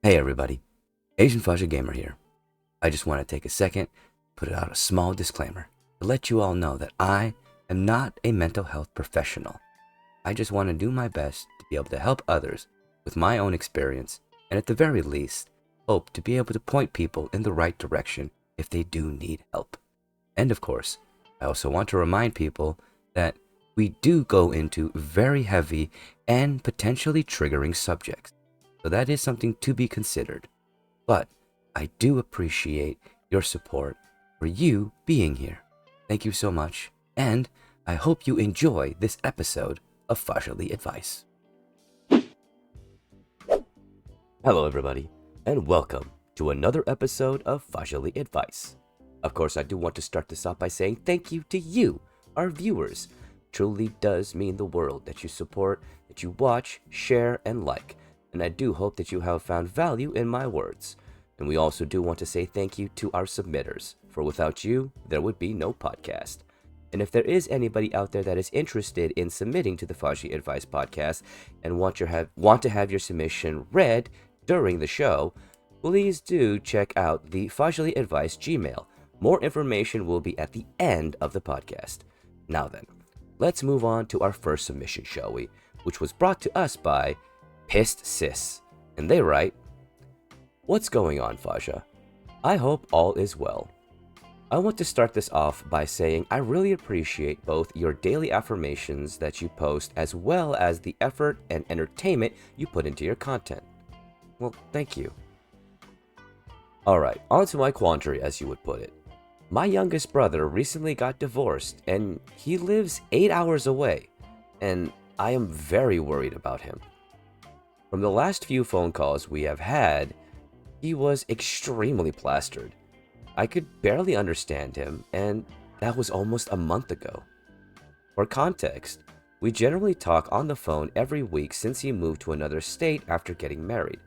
Hey everybody, Asian Fahzaly Gamer here. I just want to take a second, put out a small disclaimer to let you all know that I am not a mental health professional. I just want to do my best to be able to help others with my own experience, and at the very least, hope to be able to point people in the right direction if they do need help. And of course, I also want to remind people that we do go into very heavy and potentially triggering subjects. So that is something to be considered. But I do appreciate your support for you being here. Thank you so much, and I hope you enjoy this episode of Fahzaly Advice. Hello everybody, and welcome to another episode of Fahzaly Advice. Of course, I do want to start this off by saying thank you to you, our viewers. Truly does mean the world that you support, that you watch, share, and like. And I do hope that you have found value in my words. And we also do want to say thank you to our submitters, for without you, there would be no podcast. And if there is anybody out there that is interested in submitting to the Fahzaly Advice podcast and want to have your submission read during the show, please do check out the Fahzaly Advice Gmail. More information will be at the end of the podcast. Now then, let's move on to our first submission, shall we? Which was brought to us by Pissed Sis, and they write, "What's going on, Fahza? I hope all is well. I want to start this off by saying I really appreciate both your daily affirmations that you post as well as the effort and entertainment you put into your content." Well, thank you. Alright, on to my quandary, as you would put it. My youngest brother recently got divorced and he lives 8 hours away, and I am very worried about him. From the last few phone calls we have had, he was extremely plastered. I could barely understand him, and that was almost a month ago. For context, we generally talk on the phone every week since he moved to another state after getting married.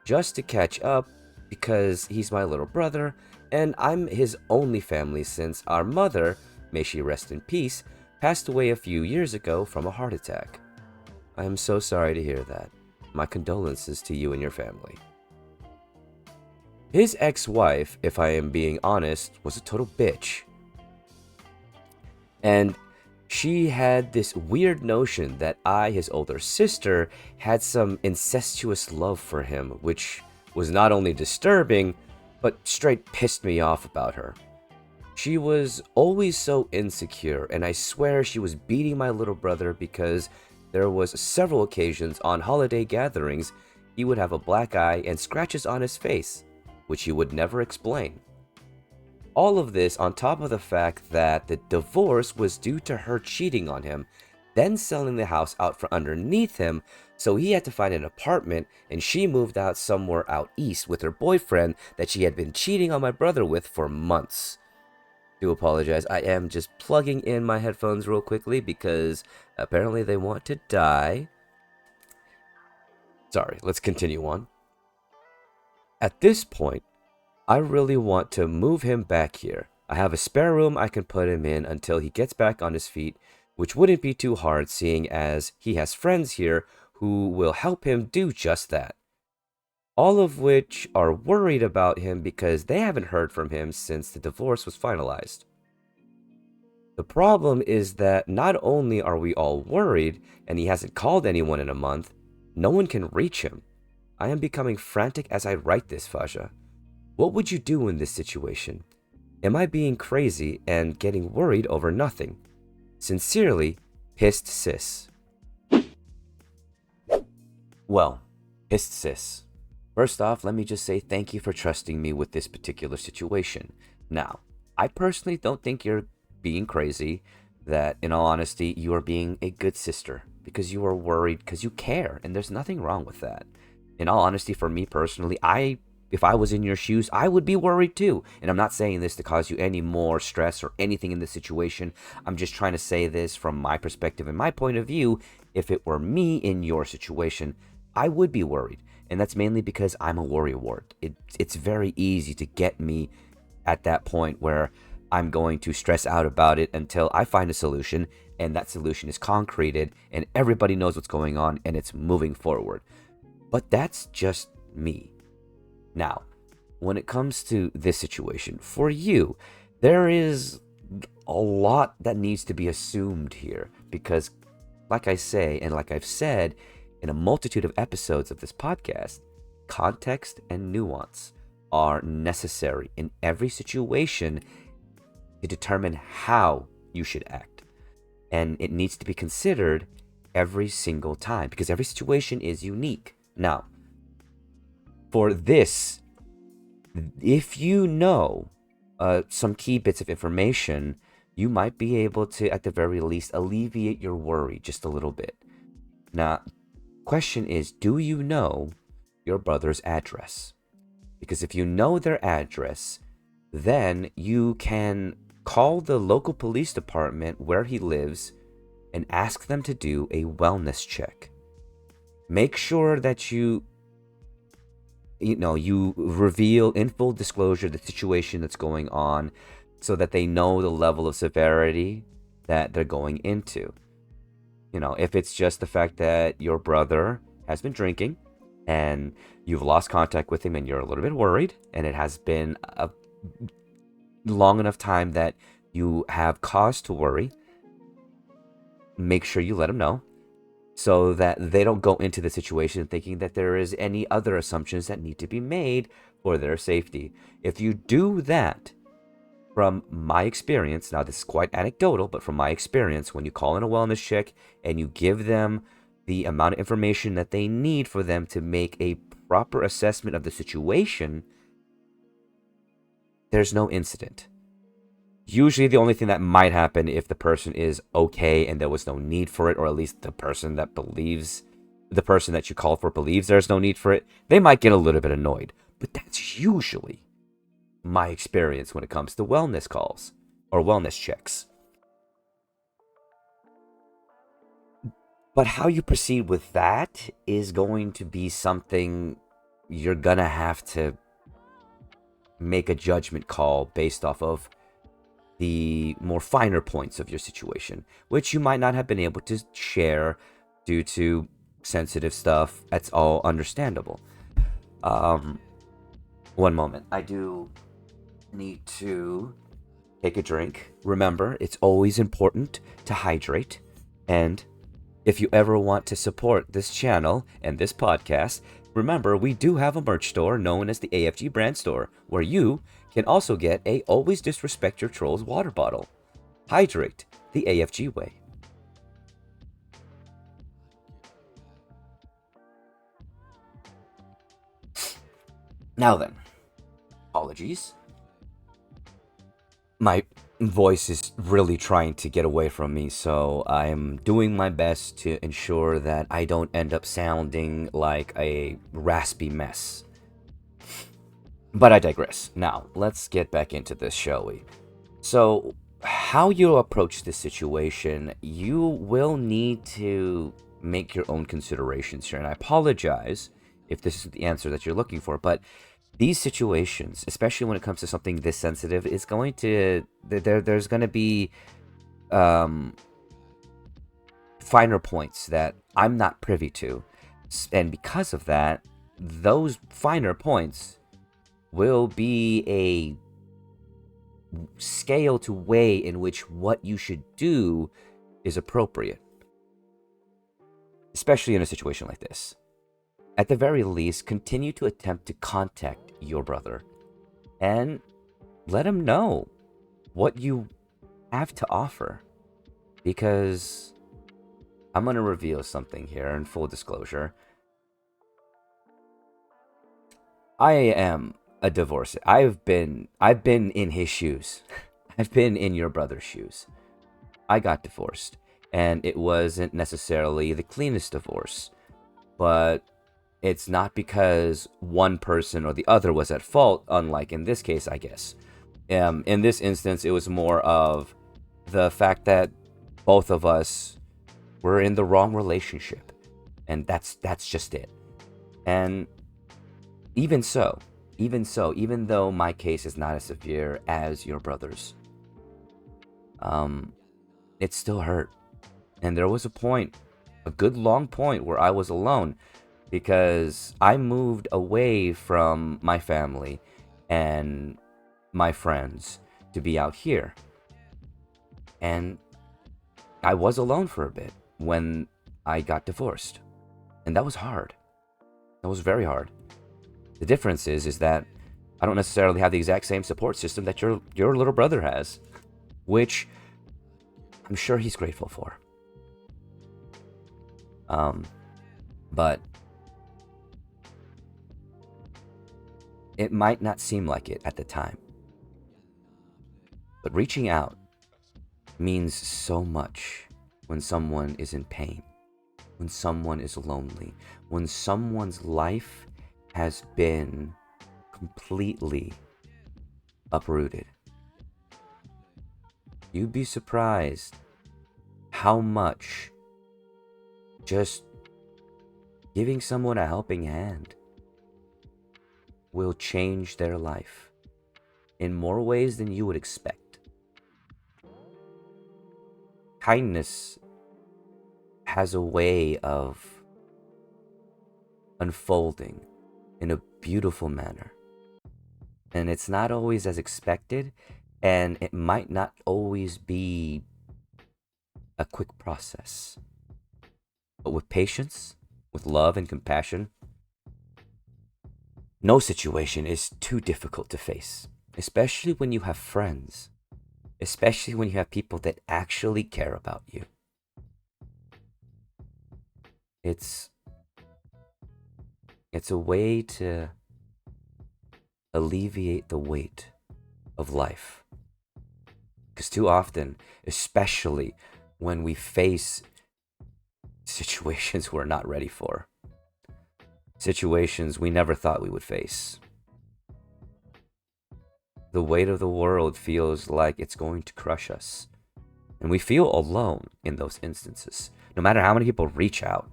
Just to catch up, because he's my little brother, and I'm his only family since our mother, may she rest in peace, passed away a few years ago from a heart attack. I am so sorry to hear that. My condolences to you and your family. His ex-wife, if I am being honest, was a total bitch. And she had this weird notion that I, his older sister, had some incestuous love for him, which was not only disturbing, but straight pissed me off about her. She was always so insecure, and I swear she was beating my little brother because there was several occasions on holiday gatherings he would have a black eye and scratches on his face, which he would never explain. All of this on top of the fact that the divorce was due to her cheating on him, then selling the house out from underneath him, so he had to find an apartment, and she moved out somewhere out east with her boyfriend that she had been cheating on my brother with for months. Do apologize, I am just plugging in my headphones real quickly because apparently they want to die. Sorry, let's continue on. At this point, I really want to move him back here. I have a spare room I can put him in until he gets back on his feet, which wouldn't be too hard seeing as he has friends here who will help him do just that. All of which are worried about him because they haven't heard from him since the divorce was finalized. The problem is that not only are we all worried and he hasn't called anyone in a month, no one can reach him. I am becoming frantic as I write this, Fahza. What would you do in this situation? Am I being crazy and getting worried over nothing? Sincerely, Pissed Sis. Well, Pissed Sis. First off, let me just say thank you for trusting me with this particular situation. Now, I personally don't think you're being crazy, that in all honesty, you are being a good sister because you are worried because you care, and there's nothing wrong with that. In all honesty, for me personally, if I was in your shoes, I would be worried too. And I'm not saying this to cause you any more stress or anything in this situation. I'm just trying to say this from my perspective and my point of view. If it were me in your situation, I would be worried. And that's mainly because I'm a worrywart. It's very easy to get me at that point where I'm going to stress out about it until I find a solution, and that solution is concreted and everybody knows what's going on and it's moving forward. But that's just me. Now, when it comes to this situation, for you, there is a lot that needs to be assumed here because, like I say, and like I've said in a multitude of episodes of this podcast, context and nuance are necessary in every situation to determine how you should act. And it needs to be considered every single time because every situation is unique. Now, for this, if you know some key bits of information, you might be able to, at the very least, alleviate your worry just a little bit. Now, question is, do you know your brother's address? Because if you know their address, then you can call the local police department where he lives and ask them to do a wellness check. Make sure that you reveal in full disclosure the situation that's going on so that they know the level of severity that they're going into. If it's just the fact that your brother has been drinking and you've lost contact with him and you're a little bit worried and it has been a long enough time that you have cause to worry, make sure you let them know so that they don't go into the situation thinking that there is any other assumptions that need to be made for their safety. If you do that, from my experience, now this is quite anecdotal, but from my experience, when you call in a wellness check and you give them the amount of information that they need for them to make a proper assessment of the situation, there's no incident. Usually the only thing that might happen if the person is okay and there was no need for it, or at least the person that you call for believes there's no need for it, they might get a little bit annoyed. But that's usually my experience when it comes to wellness calls or wellness checks. But how you proceed with that is going to be something you're gonna have to make a judgment call based off of the more finer points of your situation, which you might not have been able to share due to sensitive stuff. That's all understandable. One moment. I do need to take a drink. Remember, it's always important to hydrate. And if you ever want to support this channel and this podcast, remember, we do have a merch store known as the AFG Brand Store, where you can also get a Always Disrespect Your Trolls water bottle. Hydrate the AFG way. Now then, apologies. My voice is really trying to get away from me, so I'm doing my best to ensure that I don't end up sounding like a raspy mess. But I digress. Now, let's get back into this, shall we? So, how you approach this situation, you will need to make your own considerations here. And I apologize if this is the answer that you're looking for, but these situations, especially when it comes to something this sensitive, is going to there's going to be finer points that I'm not privy to, and because of that, those finer points will be a scale to weigh in which what you should do is appropriate, especially in a situation like this. At the very least, continue to attempt to contact your brother and let him know what you have to offer. Because I'm going to reveal something here in full disclosure. I am a divorcee. I've been in his shoes. I've been in your brother's shoes. I got divorced, and it wasn't necessarily the cleanest divorce, but it's not because one person or the other was at fault, unlike in this case, I guess. In this instance, it was more of the fact that both of us were in the wrong relationship. And that's just it. And even though my case is not as severe as your brother's, it still hurt. And there was a point, a good long point, where I was alone. because I moved away from my family and my friends to be out here. And I was alone for a bit when I got divorced. And that was hard. That was very hard. The difference is that I don't necessarily have the exact same support system that your little brother has, which I'm sure he's grateful for. But it might not seem like it at the time. But reaching out means so much when someone is in pain, when someone is lonely, when someone's life has been completely uprooted. You'd be surprised how much just giving someone a helping hand will change their life in more ways than you would expect. Kindness has a way of unfolding in a beautiful manner. And it's not always as expected, and it might not always be a quick process. But with patience, with love and compassion, no situation is too difficult to face, especially when you have friends, especially when you have people that actually care about you. It's a way to alleviate the weight of life. Because too often, especially when we face situations we're not ready for, situations we never thought we would face, the weight of the world feels like it's going to crush us. And we feel alone in those instances, no matter how many people reach out.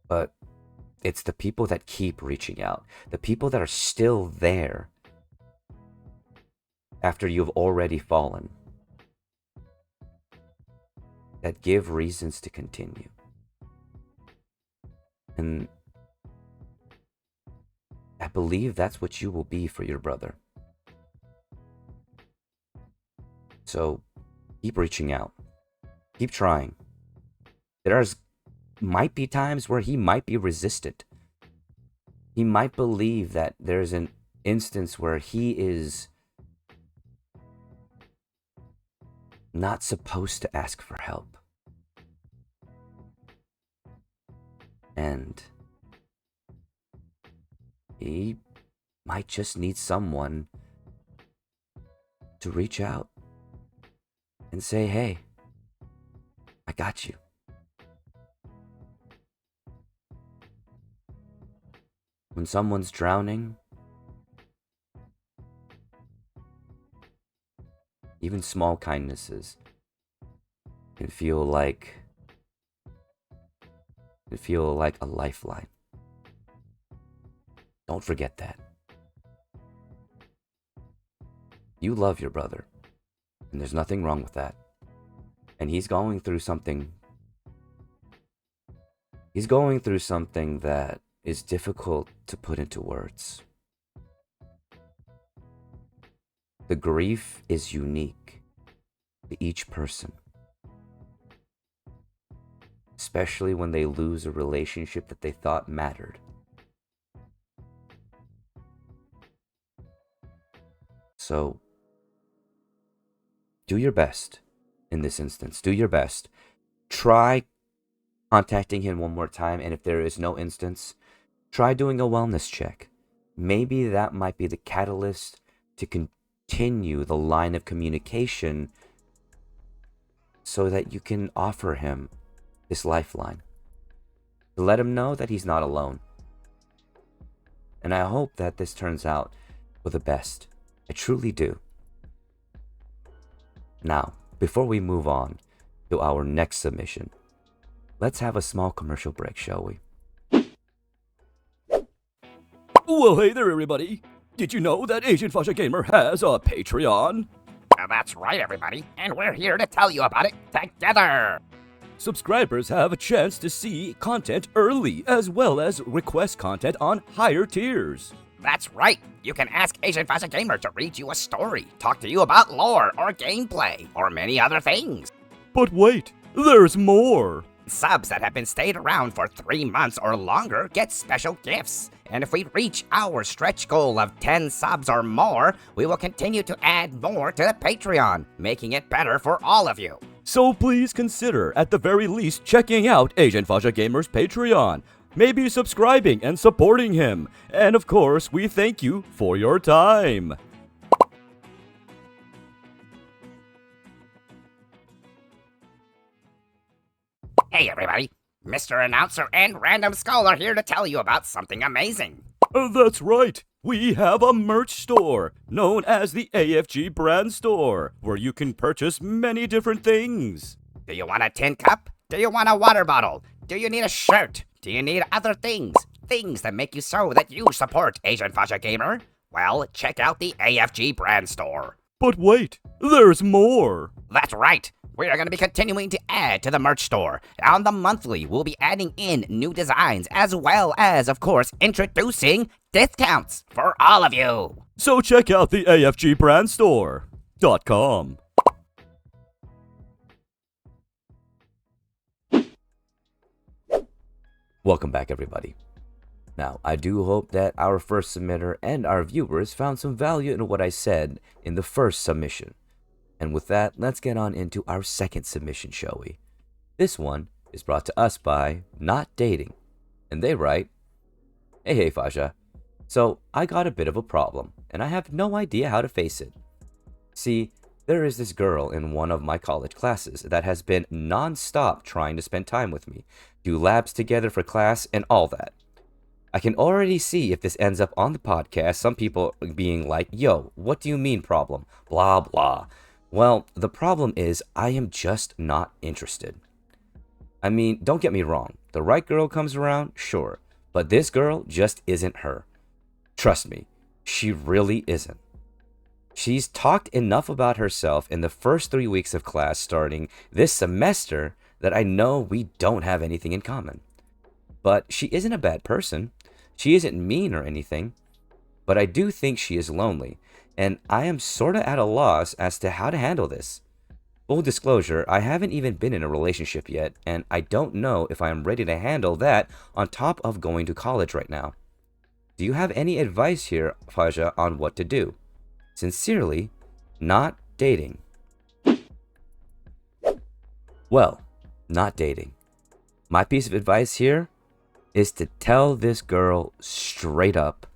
But it's the people that keep reaching out, the people that are still there after you've already fallen, that give reasons to continue. And I believe that's what you will be for your brother. So keep reaching out. Keep trying. There's might be times where he might be resistant. He might believe that there's an instance where he is not supposed to ask for help. And he might just need someone to reach out and say, hey, I got you. When someone's drowning, even small kindnesses can feel like a lifeline. Don't forget that. You love your brother, and there's nothing wrong with that. And he's going through something that is difficult to put into words. The grief is unique to each person, especially when they lose a relationship that they thought mattered. So, do your best in this instance. Do your best. Try contacting him one more time, and if there is no instance, try doing a wellness check. Maybe that might be the catalyst to continue the line of communication so that you can offer him this lifeline. To let him know that he's not alone. And I hope that this turns out for the best. I truly do. Now, before we move on to our next submission, let's have a small commercial break, shall we? Well, hey there, everybody. Did you know that Asian Fasha Gamer has a Patreon? That's right, everybody, and we're here to tell you about it together. Subscribers have a chance to see content early, as well as request content on higher tiers. That's right. You can ask Agent Fahzaly Gamer to read you a story, talk to you about lore or gameplay, or many other things. But wait, there's more! Subs that have been stayed around for 3 months or longer get special gifts. And if we reach our stretch goal of 10 subs or more, we will continue to add more to the Patreon, making it better for all of you. So please consider, at the very least, checking out Agent Fahzaly Gamer's Patreon. Maybe subscribing and supporting him. And of course, we thank you for your time. Hey everybody, Mr. Announcer and Random Scholar here to tell you about something amazing. That's right. We have a merch store known as the AFG Brand Store, where you can purchase many different things. Do you want a tin cup? Do you want a water bottle? Do you need a shirt? Do you need other things? Things that make you so that you support Agent Fahzaly Gamer? Well, check out the AFG Brand Store. But wait, there's more. That's right. We are going to be continuing to add to the merch store. On the monthly, we'll be adding in new designs, as well as, of course, introducing discounts for all of you. So check out the AFGBrandStore.com. Welcome back, everybody. Now, I do hope that our first submitter and our viewers found some value in what I said in the first submission. And with that, let's get on into our second submission, shall we? This one is brought to us by Not Dating. And they write, Hey Fahzaly. So, I got a bit of a problem, and I have no idea how to face it. See, there is this girl in one of my college classes that has been non-stop trying to spend time with me, do labs together for class, and all that. I can already see if this ends up on the podcast, some people being like, Yo, what do you mean problem? Blah, blah. Well, the problem is I am just not interested. I mean, don't get me wrong. The right girl comes around, sure. But this girl just isn't her. Trust me, she really isn't. She's talked enough about herself in the first 3 weeks of class starting this semester that I know we don't have anything in common. But she isn't a bad person. She isn't mean or anything. But I do think she is lonely. And I am sorta at a loss as to how to handle this. Full disclosure, I haven't even been in a relationship yet, and I don't know if I am ready to handle that on top of going to college right now. Do you have any advice here, Fahzaly, on what to do? Sincerely, Not Dating. Well, not dating. My piece of advice here is to tell this girl straight up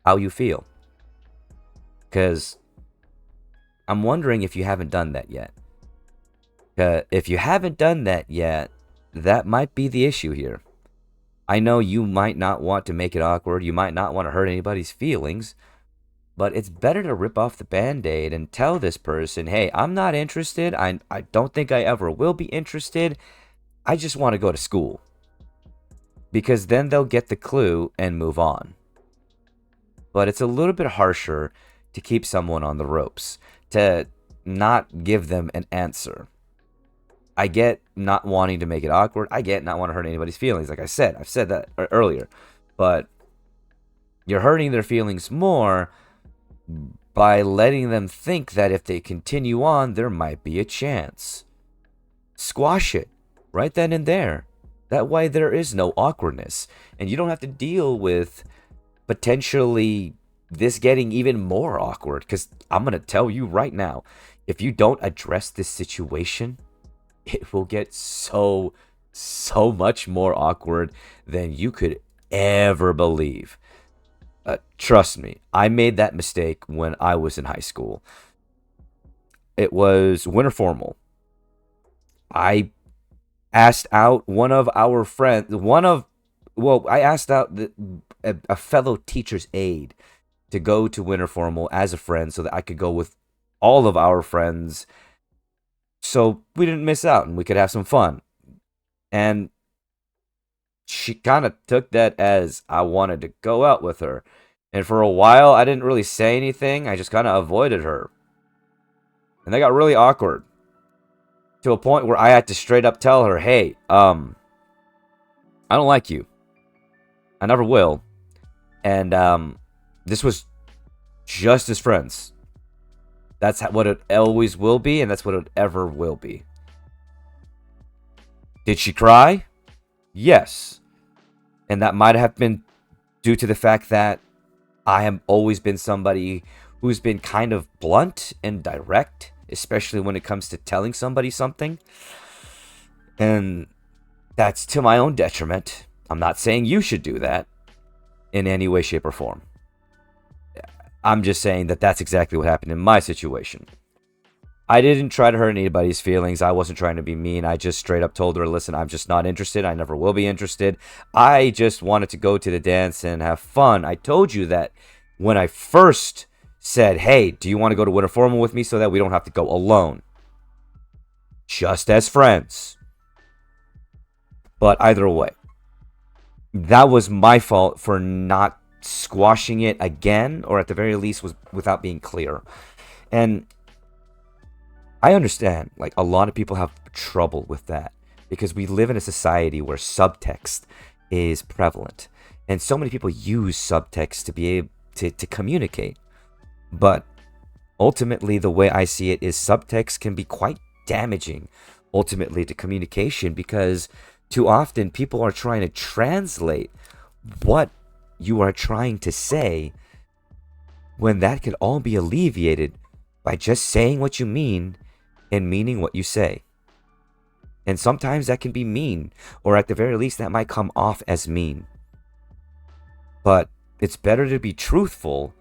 how you feel. Because I'm wondering if you haven't done that yet. If you haven't done that yet, that might be the issue here. I know you might not want to make it awkward. You might not want to hurt anybody's feelings. But it's better to rip off the Band-Aid and tell this person, hey, I'm not interested. I don't think I ever will be interested. I just want to go to school. Because then they'll get the clue and move on. But it's a little bit harsher to keep someone on the ropes, to not give them an answer. I get not wanting to make it awkward. I get not want to hurt anybody's feelings. Like I said, I've said that earlier. But you're hurting their feelings more by letting them think that if they continue on, there might be a chance. Squash it right then and there. That way there is no awkwardness. And you don't have to deal with potentially this getting even more awkward. Because I'm going to tell you right now, if you don't address this situation, it will get so much more awkward than you could ever believe. Trust me, I made that mistake when I was in high school. It was winter formal. I asked out one of our friends, I asked out a fellow teacher's aide to go to winter formal as a friend so that I could go with all of our friends so we didn't miss out and we could have some fun. And she kind of took that as I wanted to go out with her. And for a while, I didn't really say anything. I just kind of avoided her. And that got really awkward. to a point where I had to straight up tell her, hey, I don't like you. I never will. And this was just as friends. That's what it always will be, and that's what it ever will be. Did she cry? Yes. And that might have been due to the fact that I have always been somebody who's been kind of blunt and direct, especially when it comes to telling somebody something. And that's to my own detriment. I'm not saying you should do that in any way, shape, or form. I'm just saying that that's exactly what happened in my situation. I didn't try to hurt anybody's feelings. I wasn't trying to be mean. I just straight up told her, listen, I'm just not interested. I never will be interested. I just wanted to go to the dance and have fun. I told you that when I first said, hey, do you want to go to Winter Formal with me so that we don't have to go alone? Just as friends. But either way, that was my fault for not squashing it again, or at the very least was without being clear. And I understand, like, a lot of people have trouble with that because we live in a society where subtext is prevalent, and so many people use subtext to be able to communicate. But ultimately, the way I see it is subtext can be quite damaging ultimately to communication, because too often people are trying to translate what you are trying to say, when that could all be alleviated by just saying what you mean and meaning what you say. And sometimes that can be mean, or at the very least that might come off as mean. But it's better to be truthful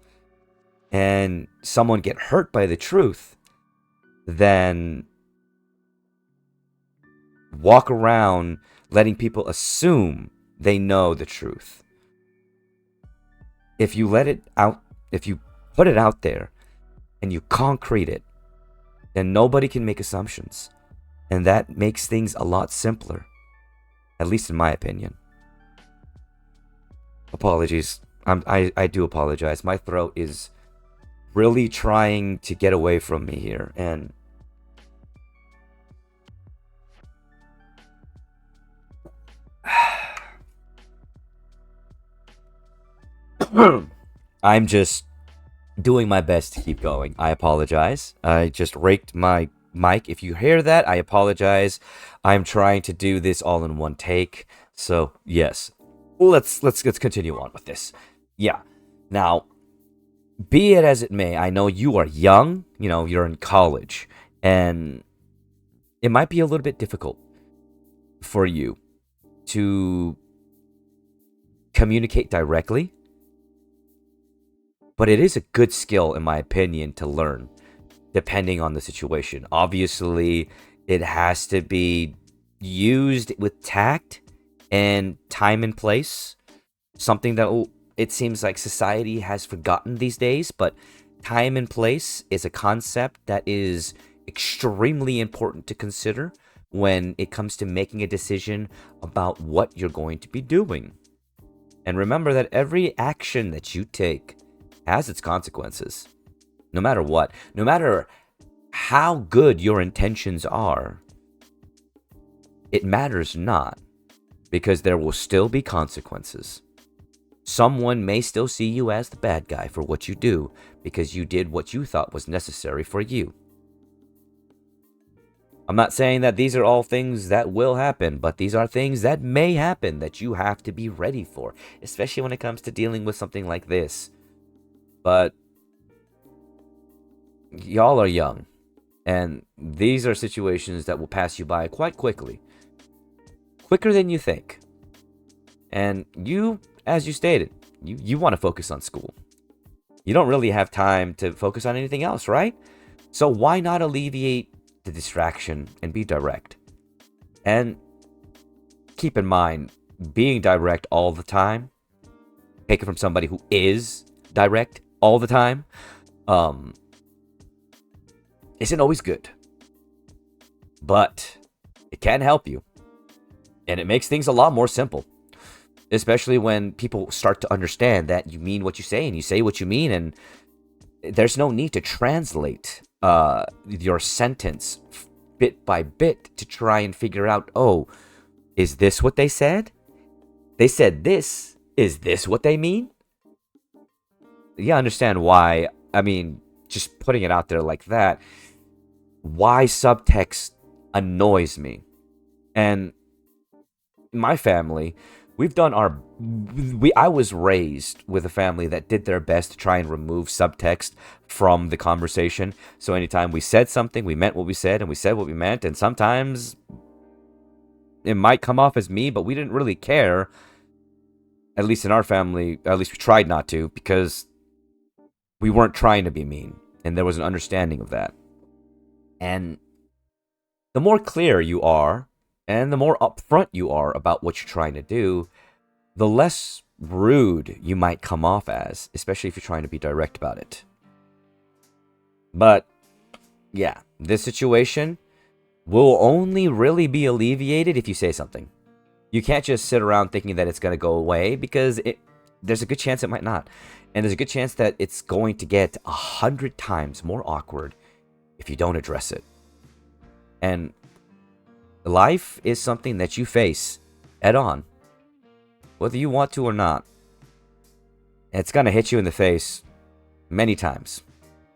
and someone get hurt by the truth than walk around letting people assume they know the truth. If you let it out, if you put it out there and you concrete it, then nobody can make assumptions. And that makes things a lot simpler, at least in my opinion. Apologies. I do apologize. My throat is really trying to get away from me here. And I'm just doing my best to keep going. I apologize. I just raked my mic. If you hear that, I apologize. I'm trying to do this all in one take. So, yes. Let's continue on with this. Yeah. Now, be it as it may, I know you are young, you're in college, and it might be a little bit difficult for you to communicate directly. But it is a good skill, in my opinion, to learn, depending on the situation. Obviously, it has to be used with tact and time and place. Something that it seems like society has forgotten these days, but time and place is a concept that is extremely important to consider when it comes to making a decision about what you're going to be doing. And remember that every action that you take has its consequences. No matter what, no matter how good your intentions are, it matters not, because there will still be consequences. Someone may still see you as the bad guy for what you do, because you did what you thought was necessary for you. I'm not saying that these are all things that will happen, but these are things that may happen that you have to be ready for, especially when it comes to dealing with something like this. But y'all are young, and these are situations that will pass you by quite quickly. Quicker than you think. And you, as you stated, you want to focus on school. You don't really have time to focus on anything else, right? So why not alleviate the distraction and be direct? And keep in mind, being direct all the time, take it from somebody who is direct all the time, isn't always good. But it can help you. And it makes things a lot more simple. Especially when people start to understand that you mean what you say and you say what you mean, and there's no need to translate your sentence bit by bit to try and figure out, oh, is this what they said? They said this. Is this what they mean? Yeah, I understand why. I mean, just putting it out there like that, why subtext annoys me. And my family, I was raised with a family that did their best to try and remove subtext from the conversation. So anytime we said something, we meant what we said, and we said what we meant. And sometimes it might come off as me, but we didn't really care. At least in our family, at least we tried not to, because we weren't trying to be mean. And there was an understanding of that. And the more clear you are, and the more upfront you are about what you're trying to do, the less rude you might come off as, especially if you're trying to be direct about it. But, yeah, this situation will only really be alleviated if you say something. You can't just sit around thinking that it's going to go away, because there's a good chance it might not. And there's a good chance that it's going to get 100 times more awkward if you don't address it. And life is something that you face head on, whether you want to or not. It's going to hit you in the face many times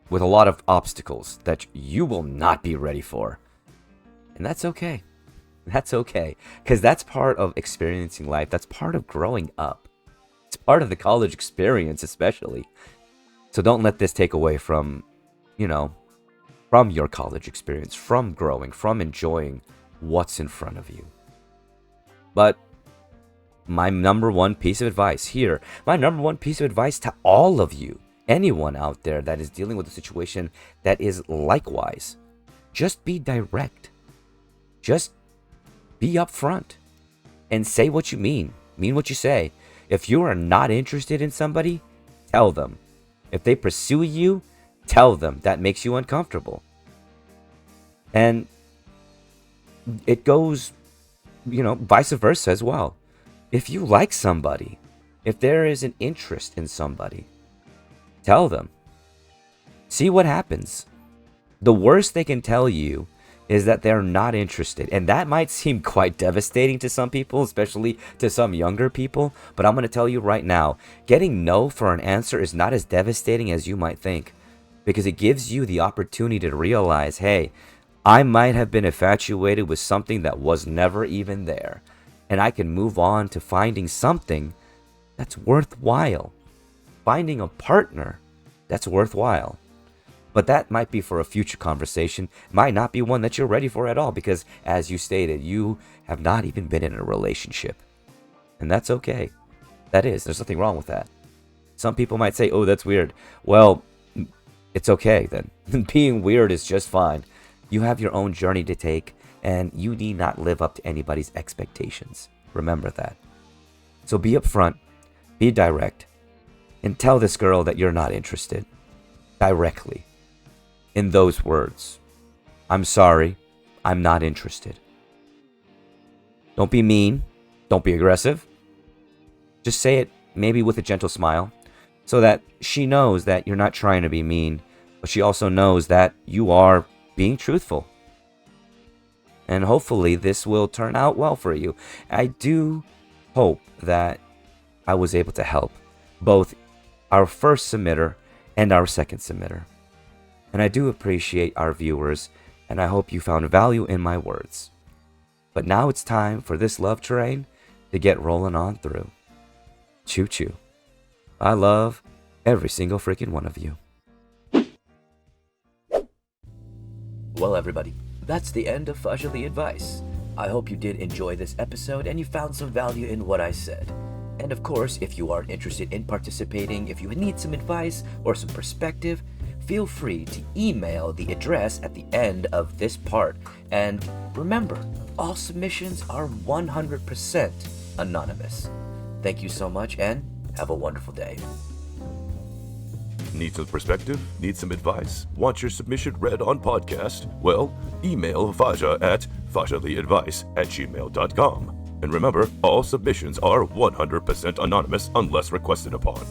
with a lot of obstacles that you will not be ready for. And that's okay. That's okay. Because that's part of experiencing life. That's part of growing up. It's part of the college experience, especially. So don't let this take away from, from your college experience, from growing, from enjoying what's in front of you. But my number one piece of advice here, my number one piece of advice to all of you, anyone out there that is dealing with a situation that is likewise, just be direct. Just be upfront and say what you mean what you say. If you are not interested in somebody, tell them. If they pursue you, tell them that makes you uncomfortable. And it goes, vice versa as well. If you like somebody, if there is an interest in somebody, tell them. See what happens. The worst they can tell you is that they're not interested. And that might seem quite devastating to some people, especially to some younger people. But I'm going to tell you right now, getting no for an answer is not as devastating as you might think. Because it gives you the opportunity to realize, hey, I might have been infatuated with something that was never even there. And I can move on to finding something that's worthwhile. Finding a partner that's worthwhile. But that might be for a future conversation. Might not be one that you're ready for at all, because as you stated, you have not even been in a relationship. And that's okay. That is. There's nothing wrong with that. Some people might say, oh, that's weird. Well, it's okay then. Being weird is just fine. You have your own journey to take, and you need not live up to anybody's expectations. Remember that. So be upfront, be direct, and tell this girl that you're not interested. Directly. In those words. I'm sorry, I'm not interested. Don't be mean. Don't be aggressive. Just say it maybe with a gentle smile, so that she knows that you're not trying to be mean, but she also knows that you are being truthful. And hopefully this will turn out well for you. I do hope that I was able to help both our first submitter and our second submitter. And I do appreciate our viewers, and I hope you found value in my words. But now it's time for this love train to get rolling on through. Choo choo. I love every single freaking one of you. Well, everybody, that's the end of Fahzaly Advice. I hope you did enjoy this episode and you found some value in what I said. And of course, if you are interested in participating, if you need some advice or some perspective, feel free to email the address at the end of this part. And remember, all submissions are 100% anonymous. Thank you so much and have a wonderful day. Need some perspective? Need some advice? Want your submission read on podcast? Well, email Fahza at fahzalyadvice@gmail.com. And remember, all submissions are 100% anonymous unless requested upon.